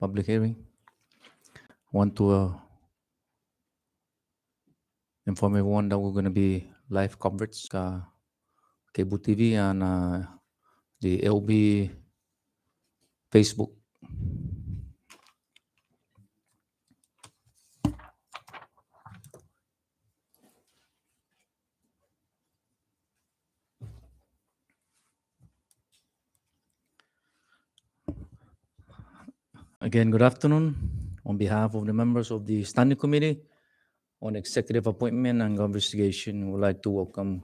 public hearing. I want to inform everyone that we're going to be live coverage cable TV and the LB Facebook. Again, good afternoon. On behalf of the members of the Standing Committee on Executive Appointment and Investigation, we would like to welcome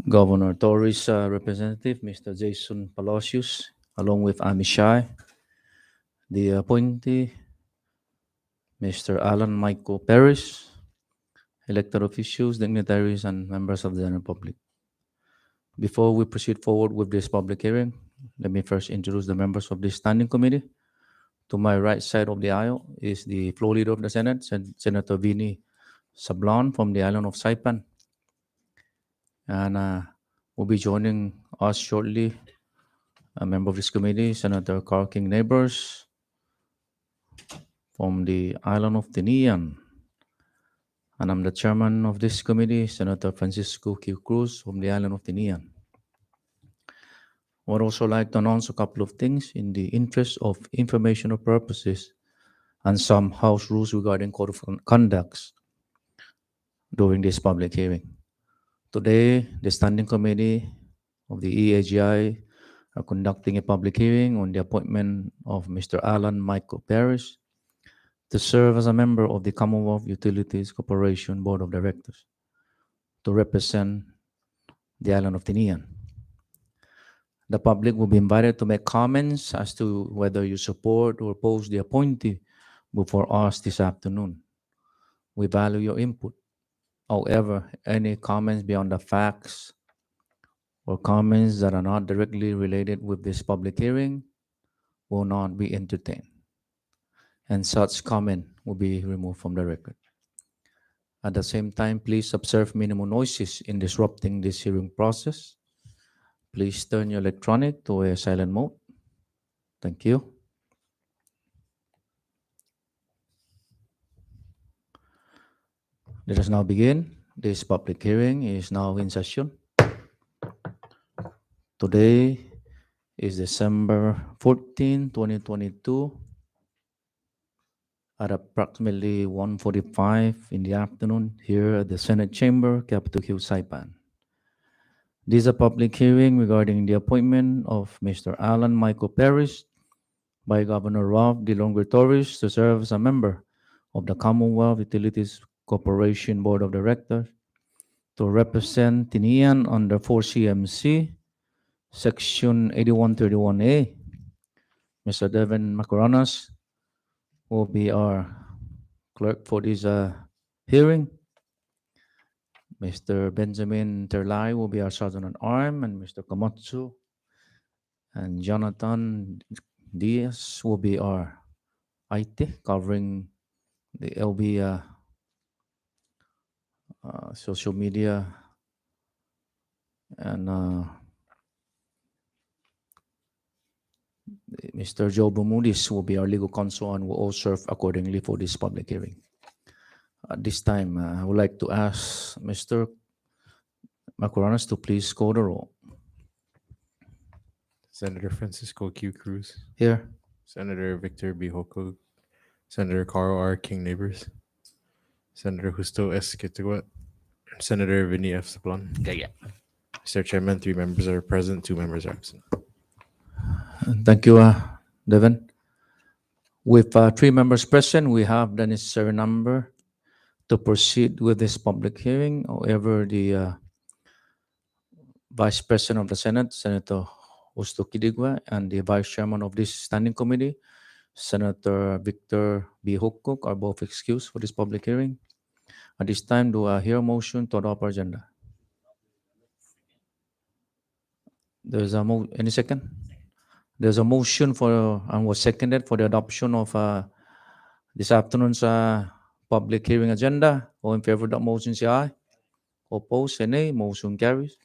Governor Tory's representative, Mr. Jason Palacios, along with Amishai, the appointee, Mr. Alan Michael Paris, elected officials, dignitaries, and members of the general public. Before we proceed forward with this public hearing, let me first introduce the members of the Standing Committee. To my right side of the aisle is the floor leader of the Senate, Senator Vinny Sablon from the island of Saipan. And will be joining us shortly a member of this committee, Senator Carl King Neighbors from the island of Tinian. And I'm the chairman of this committee, Senator Francisco Q. Cruz from the island of Tinian. I would also like to announce a couple of things in the interest of informational purposes and some House rules regarding code of conduct during this public hearing. Today, the Standing Committee of the EAGI are conducting a public hearing on the appointment of Mr. Alan Michael Paris to serve as a member of the Commonwealth Utilities Corporation Board of Directors to represent the island of Tinian. The public will be invited to make comments as to whether you support or oppose the appointee before us this afternoon. We value your input. However, any comments beyond the facts or comments that are not directly related with this public hearing will not be entertained, and such comment will be removed from the record. At the same time, please observe minimal noises in disrupting this hearing process. Please turn your electronic to a silent mode. Thank you. Let us now begin. This public hearing is now in session. Today is December 14, 2022 at approximately 1:45 in the afternoon here at the Senate Chamber, Capitol Hill, Saipan. This is a public hearing regarding the appointment of Mr. Alan Michael Paris by Governor Ralph D. Longer Torres to serve as a member of the Commonwealth Utilities Corporation Board of Directors to represent Tinian under 4 CMC, Section 8131A. Mr. Devin Macaranas will be our clerk for this hearing. Mr. Benjamin Terlai will be our Sergeant at Arms, and Mr. Kamotsu and Jonathan Diaz will be our IT, covering the LB social media, and Mr. Joe Bermudez will be our legal counsel and will all serve accordingly for this public hearing. At this time, I would like to ask Mr. Macaranas to please call the roll. Senator Francisco Q. Cruz. Here. Senator Victor B. Hokog. Senator Carl R. King Neighbors. Senator Justo S. Kitiguat. Senator Vinny F. Sablon. Mr. Chairman, 3 members are present, 2 members are absent. Thank you, Devin. With 3 members present, we have the necessary number to proceed with this public hearing. However, the Vice President of the Senate, Senator Justo Kidigwa, and the Vice Chairman of this Standing Committee, Senator Victor B. Hokok, are both excused for this public hearing. At this time, do I hear a motion to adopt our agenda? There's a any second? There's a motion for and was seconded for the adoption of this afternoon's public hearing agenda. All in favor of that motion, say aye. Opposed, say nay. Motion carries.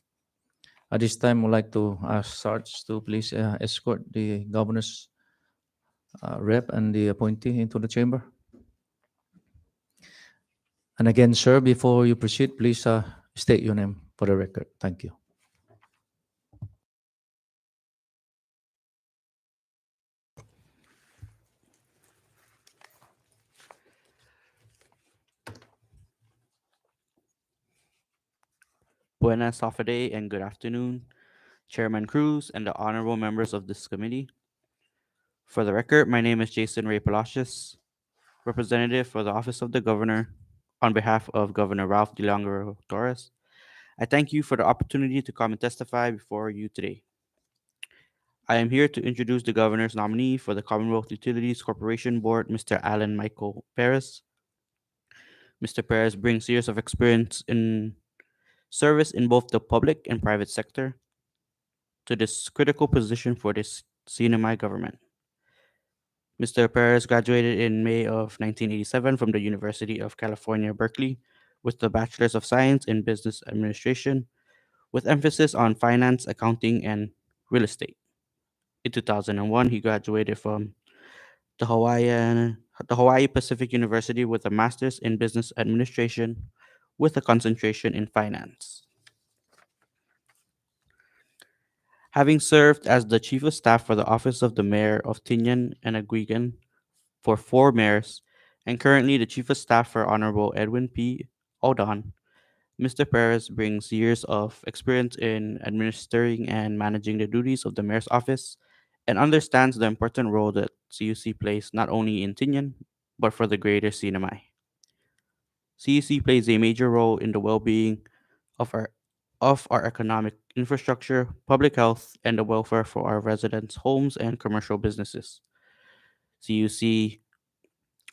At this time, I'd like to ask Sarge to please escort the governor's rep and the appointee into the chamber. And again, sir, before you proceed, please state your name for the record. Thank you. Buenas Safade and good afternoon, Chairman Cruz and the honorable members of this committee. For the record, my name is Jason Ray Palacios, representative for the Office of the Governor. On behalf of Governor Ralph DeLongaro Torres, I thank you for the opportunity to come and testify before you today. I am here to introduce the Governor's nominee for the Commonwealth Utilities Corporation Board, Mr. Alan Michael Perez. Mr. Perez brings years of experience in service in both the public and private sector to this critical position for this CNMI government. Mr. Perez graduated in May of 1987 from the University of California, Berkeley, with a Bachelor's of Science in Business Administration, with emphasis on finance, accounting, and real estate. In 2001, he graduated from the Hawaii Pacific University with a Master's in Business Administration, with a concentration in finance. Having served as the Chief of Staff for the Office of the Mayor of Tinian and Aguigan for 4 mayors, and currently the Chief of Staff for Honorable Edwin P. Odon, Mr. Perez brings years of experience in administering and managing the duties of the Mayor's office and understands the important role that CUC plays not only in Tinian, but for the greater CNMI. CUC plays a major role in the well-being of our economic infrastructure, public health, and the welfare for our residents' homes and commercial businesses. CUC,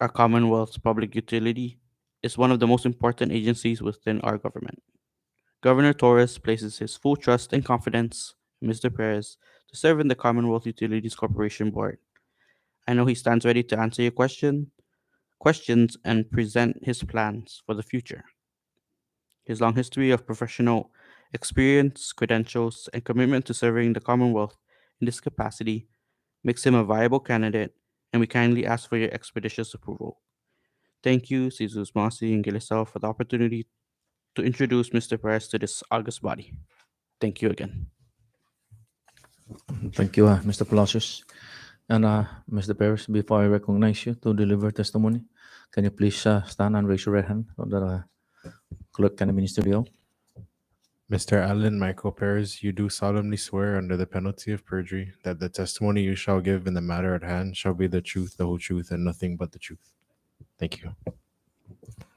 our Commonwealth's public utility, is one of the most important agencies within our government. Governor Torres places his full trust and confidence in Mr. Perez to serve in the Commonwealth Utilities Corporation Board. I know he stands ready to answer your questions and present his plans for the future. His long history of professional experience, credentials, and commitment to serving the Commonwealth in this capacity makes him a viable candidate, and we kindly ask for your expeditious approval. Thank you, Jesus Masi and Gilisao, for the opportunity to introduce Mr. Perez to this august body. Thank you again. Thank you, Mr. Palacios. And Mr. Perez, before I recognize you to deliver testimony, can you please stand and raise your right hand so that clerk can administer the oath? Mr. Alan Michael Perez, you do solemnly swear under the penalty of perjury that the testimony you shall give in the matter at hand shall be the truth, the whole truth, and nothing but the truth. Thank you.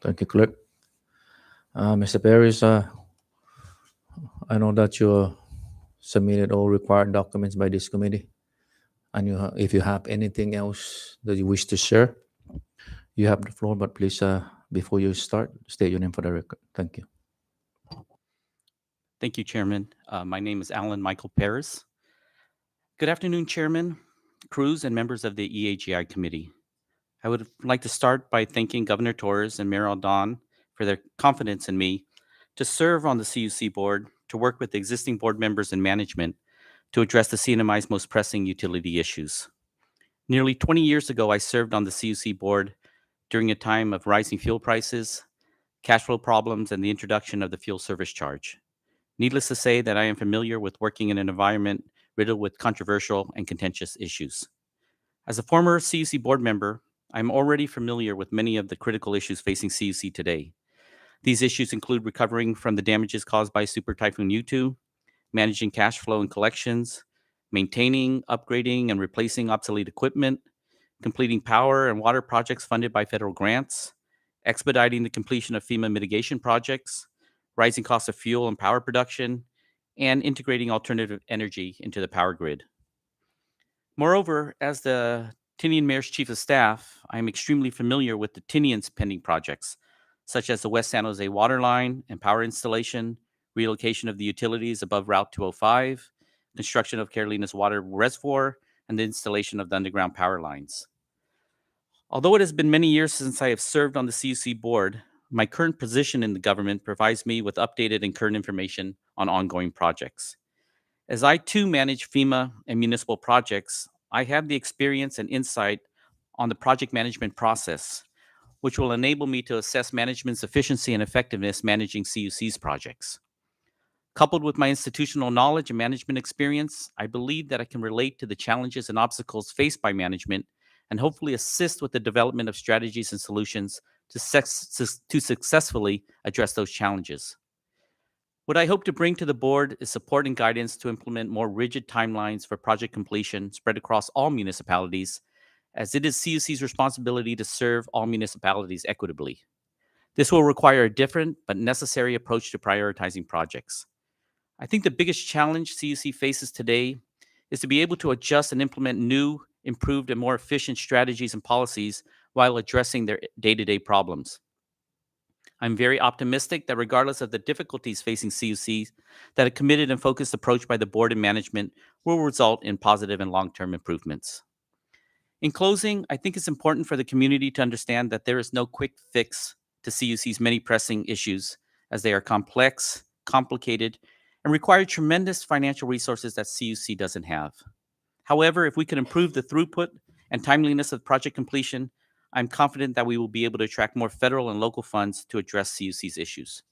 Thank you, clerk. Mr. Perez, I know that you submitted all required documents by this committee. And if you have anything else that you wish to share, you have the floor, but please, before you start, state your name for the record. Thank you. Thank you, Chairman. My name is Alan Michael Perez. Good afternoon, Chairman Cruz and members of the EAGI Committee. I would like to start by thanking Governor Torres and Mayor Aldon for their confidence in me to serve on the CUC board, to work with existing board members and management to address the CNMI's most pressing utility issues. Nearly 20 years ago, I served on the CUC board during a time of rising fuel prices, cash flow problems, and the introduction of the fuel service charge. Needless to say that I am familiar with working in an environment riddled with controversial and contentious issues. As a former CUC board member, I'm already familiar with many of the critical issues facing CUC today. These issues include recovering from the damages caused by Super Typhoon Yutu, managing cash flow and collections, maintaining, upgrading, and replacing obsolete equipment, completing power and water projects funded by federal grants, expediting the completion of FEMA mitigation projects, rising costs of fuel and power production, and integrating alternative energy into the power grid. Moreover, as the Tinian Mayor's Chief of Staff, I am extremely familiar with the Tinian's pending projects, such as the West San Jose water line and power installation, relocation of the utilities above Route 205, construction of Carolina's water reservoir, and the installation of the underground power lines. Although it has been many years since I have served on the CUC board, my current position in the government provides me with updated and current information on ongoing projects. As I too manage FEMA and municipal projects, I have the experience and insight on the project management process, which will enable me to assess management's efficiency and effectiveness managing CUC's projects. Coupled with my institutional knowledge and management experience, I believe that I can relate to the challenges and obstacles faced by management and hopefully assist with the development of strategies and solutions to successfully address those challenges. What I hope to bring to the board is support and guidance to implement more rigid timelines for project completion spread across all municipalities, as it is CUC's responsibility to serve all municipalities equitably. This will require a different but necessary approach to prioritizing projects. I think the biggest challenge CUC faces today is to be able to adjust and implement new, improved, and more efficient strategies and policies while addressing their day-to-day problems. I'm very optimistic that regardless of the difficulties facing CUCs, that a committed and focused approach by the board and management will result in positive and long-term improvements. In closing, I think it's important for the community to understand that there is no quick fix to CUC's many pressing issues, as they are complex, complicated, and require tremendous financial resources that CUC doesn't have. However, if we can improve the throughput and timeliness of project completion, I'm confident that we will be able to attract more federal and local funds to address CUC's issues.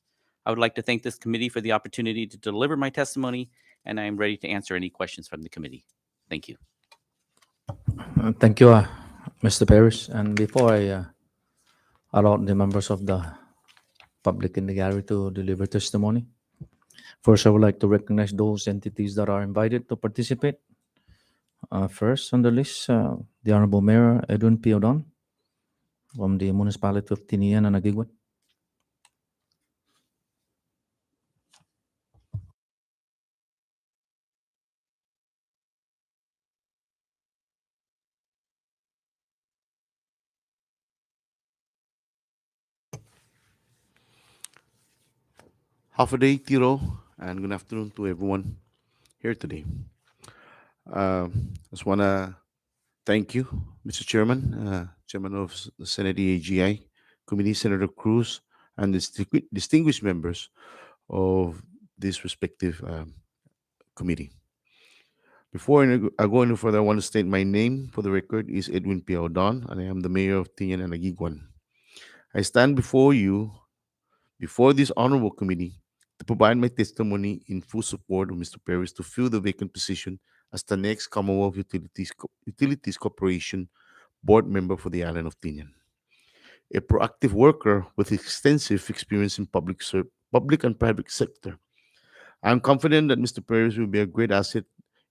I would like to thank this committee for the opportunity to deliver my testimony, and I am ready to answer any questions from the committee. Thank you. Thank you, Mr. Paris. And before I allow the members of the public in the gallery to deliver testimony, first I would like to recognize those entities that are invited to participate. First on the list, the Honorable Mayor Edwin P. Odon from the municipality of Tinian and Agiguan. Half a day, Tiro, and good afternoon to everyone here today. Just want to thank you, Mr. Chairman, Chairman of the Senate AGI Committee, Senator Cruz, and the distinguished members of this respective committee. Before I go any further, I want to state my name for the record is Edwin P. Odon, and I am the mayor of Tinian and Agiguan. I stand before you, before this honorable committee, to provide my testimony in full support of Mr. Paris to fill the vacant position as the next Commonwealth Utilities Corporation board member for the island of Tinian. A proactive worker with extensive experience in public and private sector, I am confident that Mr. Paris will be a great asset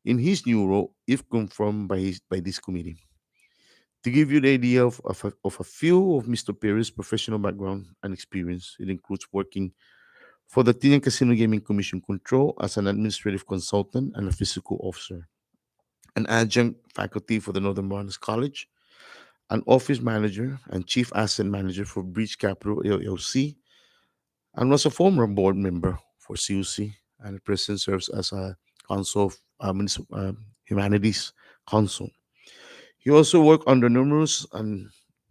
in his new role if confirmed by this committee. To give you the idea of a few of Mr. Paris' professional background and experience, it includes working for the Tinian Casino Gaming Commission Control as an administrative consultant and a physical officer, an adjunct faculty for the Northern Marianas College, an office manager and chief asset manager for Bridge Capital LLC, and was a former board member for CUC, and at present serves as a council of humanities council. He also worked under numerous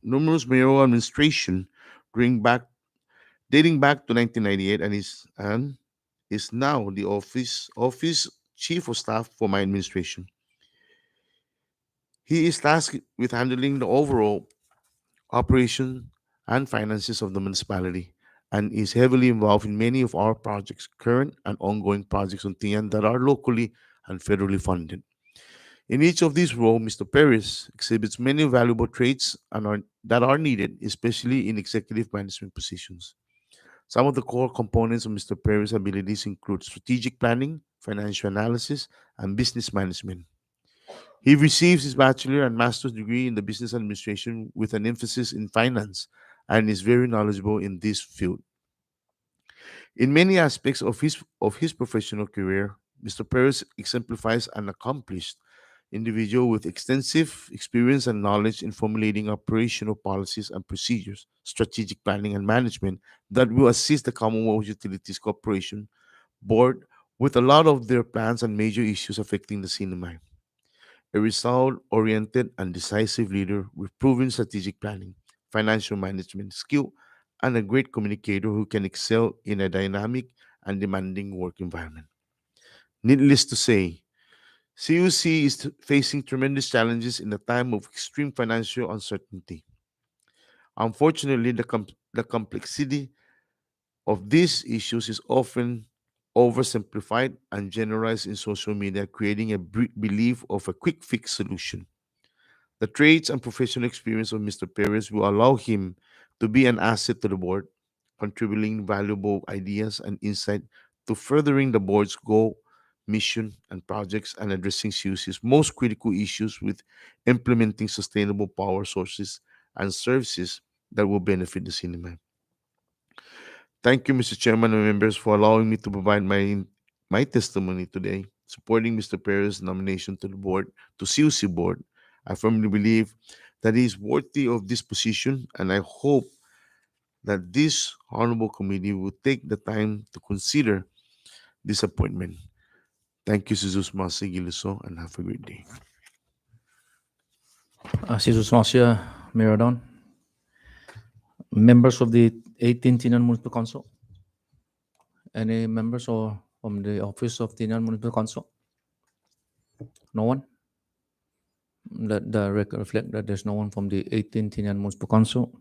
mayoral administration dating back to 1998, and is now the office chief of staff for my administration. He is tasked with handling the overall operation and finances of the municipality, and is heavily involved in many of our projects, current and ongoing projects on Tian that are locally and federally funded. In each of these roles, Mr. Paris exhibits many valuable traits that are needed, especially in executive management positions. Some of the core components of Mr. Paris' abilities include strategic planning, financial analysis, and business management. He receives his bachelor and master's degree in the business administration with an emphasis in finance, and is very knowledgeable in this field. In many aspects of his professional career, Mr. Paris exemplifies an accomplished individual with extensive experience and knowledge in formulating operational policies and procedures, strategic planning and management that will assist the Commonwealth Utilities Corporation board with a lot of their plans and major issues affecting the cinema. A result-oriented and decisive leader with proven strategic planning, financial management skill, and a great communicator who can excel in a dynamic and demanding work environment. Needless to say, CUC is facing tremendous challenges in a time of extreme financial uncertainty. Unfortunately, the complexity of these issues is often oversimplified and generalized in social media, creating a belief of a quick fix solution. The traits and professional experience of Mr. Perez will allow him to be an asset to the board, contributing valuable ideas and insight to furthering the board's goal, mission, and projects and addressing CUC's most critical issues with implementing sustainable power sources and services that will benefit the cinema. Thank you, Mr. Chairman and members, for allowing me to provide my testimony today, supporting Mr. Perez's nomination to the board, to CUC board. I firmly believe that he is worthy of this position, and I hope that this honorable committee will take the time to consider this appointment. Thank you, Jesus Masigiluso, and have a great day. Jesus Marcia Miradon, members of the 18th Tinian Municipal Council, any members or from the office of Tinian Municipal Council? No one? Let the record reflect that there's no one from the 18th Tinian Municipal Council.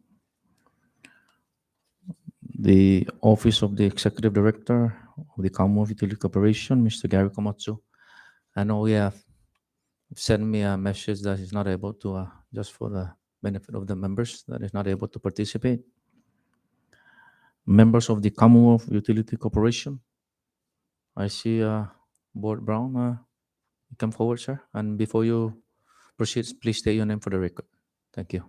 The office of the Executive Director of the Commonwealth Utility Corporation, Mr. Gary Komatsu. I know he have sent me a message that he's not able to, just for the benefit of the members, that is not able to participate. Members of the Commonwealth Utility Corporation. I see Board Brown. You come forward, sir. And before you proceed, please state your name for the record. Thank you.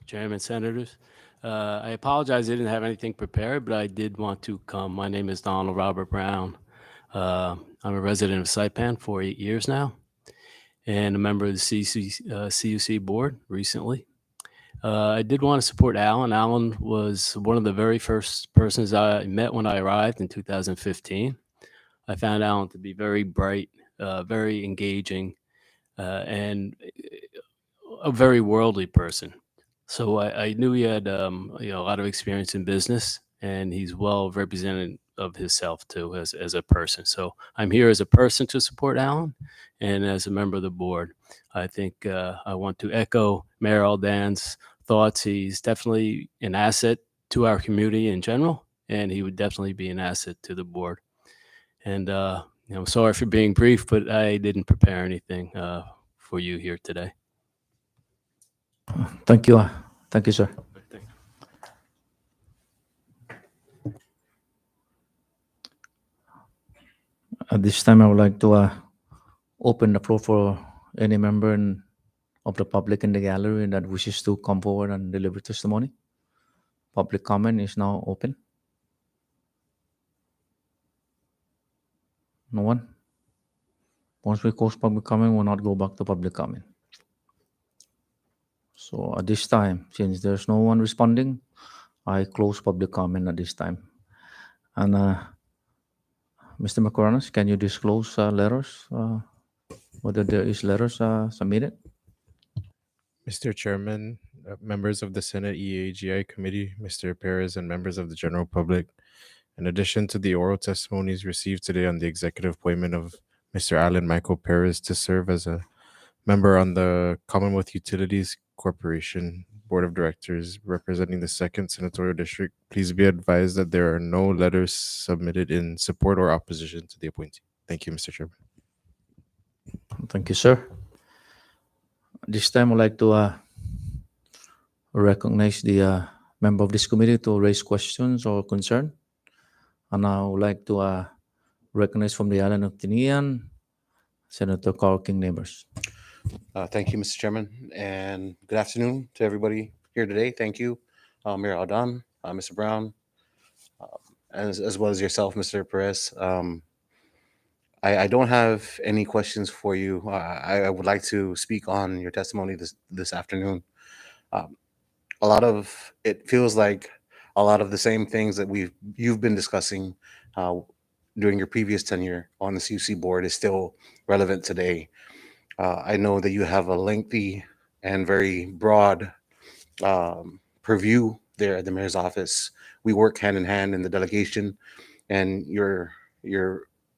Chairman, Senators. I apologize I didn't have anything prepared, but I did want to come. My name is Donald Robert Brown. I'm a resident of Saipan for 8 years now and a member of the CUC board recently. I did want to support Alan. Alan was one of the very first persons I met when I arrived in 2015. I found Alan to be very bright, very engaging, and a very worldly person. So I knew he had a lot of experience in business, and he's well represented of himself too as a person. So I'm here as a person to support Alan, and as a member of the board. I think I want to echo Mayor Aldan's thoughts. He's definitely an asset to our community in general, and he would definitely be an asset to the board. And sorry for being brief, but I didn't prepare anything for you here today. Thank you. Thank you, sir. At this time, I would like to open the floor for any member of the public in the gallery that wishes to come forward and deliver testimony. Public comment is now open. No one? Once we close public comment, we'll not go back to public comment. So at this time, since there's no one responding, I close public comment at this time. And Mr. Macoronis, can you disclose letters, whether there is letters submitted? Mr. Chairman, members of the Senate EAGI Committee, Mr. Perez, and members of the general public, in addition to the oral testimonies received today on the executive appointment of Mr. Alan Michael Perez to serve as a member on the Commonwealth Utilities Corporation Board of Directors representing the 2nd Senatorial District, please be advised that there are no letters submitted in support or opposition to the appointee. Thank you, Mr. Chairman. Thank you, sir. This time, I'd like to recognize the member of this committee to raise questions or concern. And I would like to recognize from the island of Tinian, Senator Carl King Neighbors. Thank you, Mr. Chairman, and good afternoon to everybody here today. Thank you, Mayor Aldan, Mr. Brown, as well as yourself, Mr. Perez. I don't have any questions for you. I would like to speak on your testimony this afternoon. A lot of it feels like a lot of the same things that you've been discussing during your previous tenure on the CUC board is still relevant today. I know that you have a lengthy and very broad purview there at the mayor's office. We work hand in hand in the delegation, and you're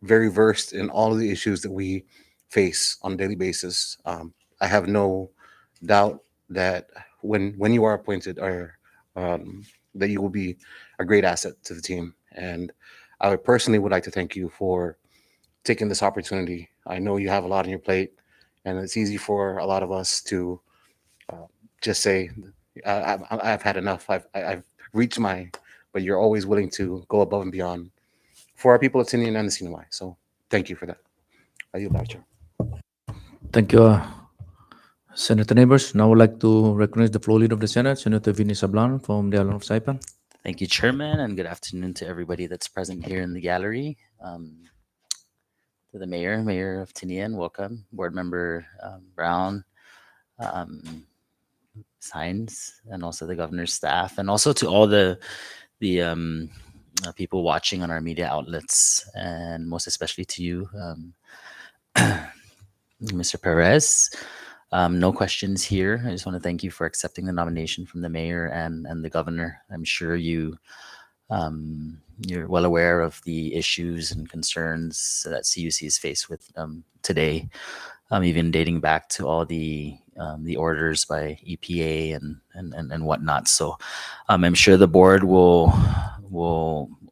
very versed in all of the issues that we face on a daily basis. I have no doubt that when you are appointed, or that you will be a great asset to the team. And I would personally would like to thank you for taking this opportunity. I know you have a lot on your plate, and it's easy for a lot of us to just say, I've had enough. I've reached my, but you're always willing to go above and beyond for our people of Tinian and the CNY. So thank you for that. I yield back, Chair. Thank you, Senator Neighbors. Now I would like to recognize the floor leader of the Senate, Senator Vinny Sablan from the island of Saipan. Thank you, Chairman, and good afternoon to everybody that's present here in the gallery. To the Mayor of Tinian, welcome. Board Member Brown, Sines, and also the Governor's staff, and also to all the people watching on our media outlets, and most especially to you, Mr. Perez. No questions here. I just want to thank you for accepting the nomination from the mayor and the governor. I'm sure you're well aware of the issues and concerns that CUC is faced with today, even dating back to all the orders by EPA and whatnot. So I'm sure the board will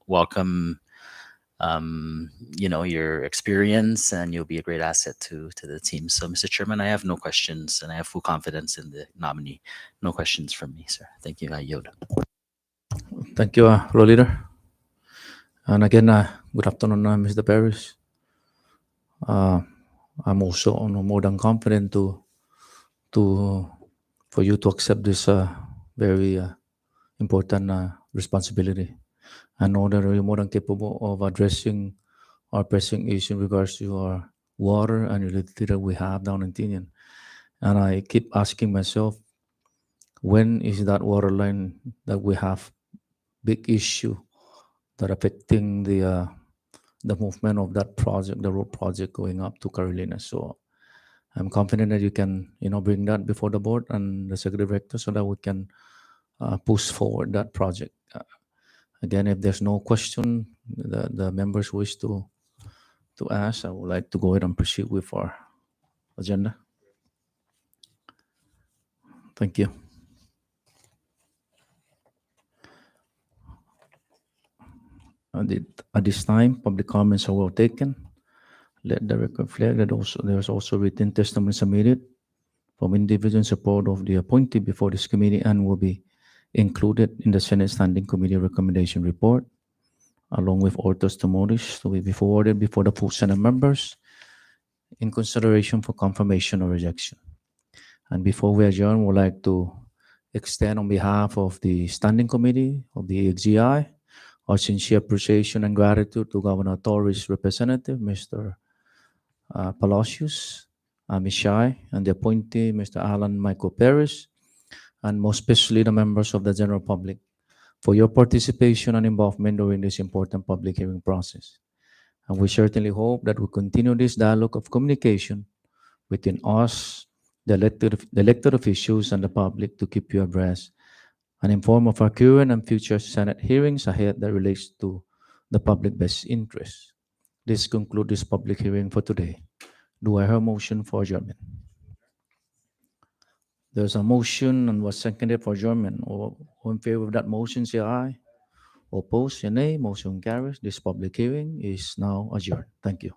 welcome your experience, and you'll be a great asset to the team. So, Mr. Chairman, I have no questions, and I have full confidence in the nominee. No questions from me, sir. Thank you. I yield. Thank you, floor leader. And again, good afternoon, Mr. Paris. I'm also more than confident for you to accept this very important responsibility. I know that you're more than capable of addressing our pressing issue in regards to our water and utility that we have down in Tinian. And I keep asking myself, when is that water line that we have big issue that affecting the movement of that project, the road project going up to Carolina? So I'm confident that you can, bring that before the board and the secretary director so that we can push forward that project. Again, if there's no question the members wish to ask, I would like to go ahead and proceed with our agenda. Thank you. At this time, public comments are well taken. Let the record reflect that there's also written testimony submitted from individuals in support of the appointee before this committee and will be included in the Senate Standing Committee recommendation report, along with all testimonies to be forwarded before the full Senate members in consideration for confirmation or rejection. And before we adjourn, we'd like to extend on behalf of the Standing Committee of the EXGI our sincere appreciation and gratitude to Governor Torres' representative, Mr. Palacios, Ms. Shai, and the appointee, Mr. Alan Michael Perez, and most especially the members of the general public for your participation and involvement during this important public hearing process. And we certainly hope that we continue this dialogue of communication between us, the elected officials, and the public to keep you abreast and informed of our current and future Senate hearings ahead that relates to the public best interest. This concludes this public hearing for today. Do I hear a motion for adjournment? There's a motion and was seconded for adjournment. All in favor of that motion, say aye. Opposed, say nay. Motion carries. This public hearing is now adjourned. Thank you.